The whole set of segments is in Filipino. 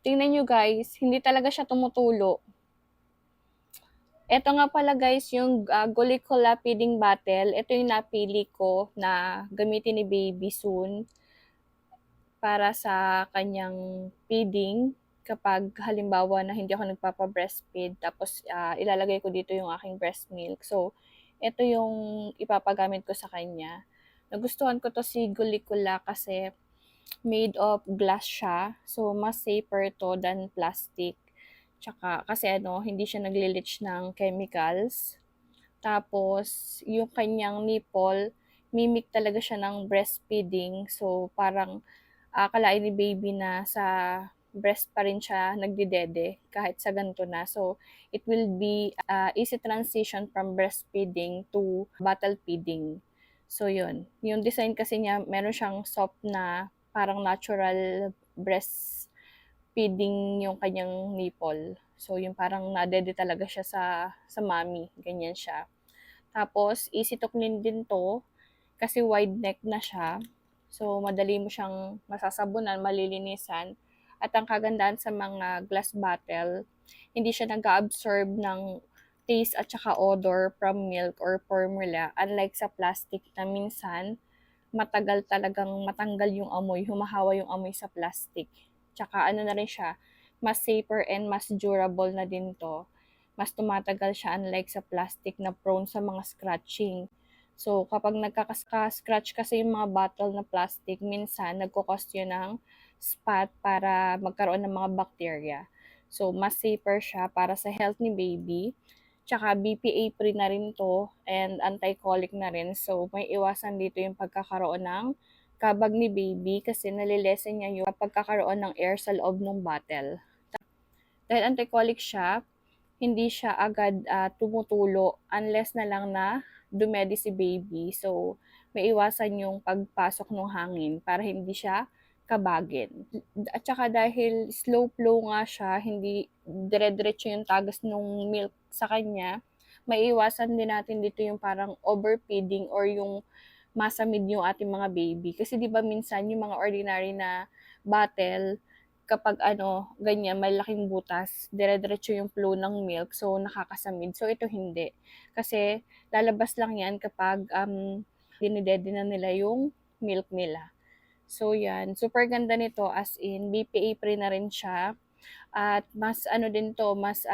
Tingnan nyo guys, hindi talaga siya tumutulo. Ito nga pala guys, yung Golicola feeding bottle. Ito yung napili ko na gamitin ni baby soon para sa kanyang feeding kapag halimbawa na hindi ako nagpapa-breastfeed tapos ilalagay ko dito yung aking breast milk. So, ito yung ipapagamit ko sa kanya. Nagustuhan ko to si Golicola kasi made of glass siya. So, mas safer to than plastic. Tsaka, kasi hindi siya nagli-leach ng chemicals. Tapos, yung kanyang nipple, mimic talaga siya ng breastfeeding. So, parang akalain ni baby na sa breast pa rin siya nagdidede kahit sa ganito na. So, it will be easy transition from breastfeeding to bottle feeding. So, yun. Yung design kasi niya, meron siyang soft na parang natural breast feeding yung kanyang nipple. So, yung parang nadede talaga siya sa mommy. Ganyan siya. Tapos, easy to clean din to kasi wide neck na siya. So, madali mo siyang masasabunan, malilinisan. At ang kagandahan sa mga glass bottle, hindi siya nag-absorb ng taste at saka odor from milk or formula. Unlike sa plastic na minsan, matagal talagang matanggal yung amoy, humahawa yung amoy sa plastic. Tsaka na rin siya, mas safer and mas durable na din to. Mas tumatagal siya unlike sa plastic na prone sa mga scratching. So, kapag nagkaka-scratch kasi yung mga bottle na plastic, minsan nagkukos yun ng spot para magkaroon ng mga bacteria. So, mas safer siya para sa health ni baby. Tsaka BPA-free na rin to and anti-colic na rin. So, may iwasan dito yung pagkakaroon ng kabag ni baby kasi nalilesen niya yung pagkakaroon ng air sa loob ng bottle. Dahil anti-colic siya, hindi siya agad tumutulo unless na lang na dumedi si baby. So, may iwasan yung pagpasok ng hangin para hindi siya kabagin. At saka dahil slow flow nga siya, hindi dire-diretso yung tagas ng milk sa kanya, may iwasan din natin dito yung parang overfeeding or yung masamid yung ating mga baby. Kasi di ba minsan yung mga ordinary na bottle, kapag ganyan, malaking butas, dire-diretso yung flow ng milk, so nakakasamid. So ito hindi. Kasi lalabas lang yan kapag dinidede na nila yung milk nila. So yan, super ganda nito as in BPA-free na rin siya. At mas din to, mas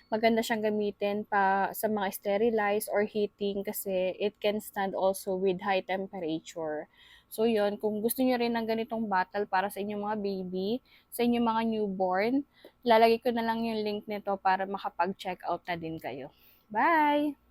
maganda siyang gamitin pa sa mga sterilize or heating kasi it can stand also with high temperature. So yun, kung gusto niyo rin ng ganitong bottle para sa inyong mga baby, sa inyong mga newborn, lalagay ko na lang yung link nito para makapag-check out na din kayo. Bye!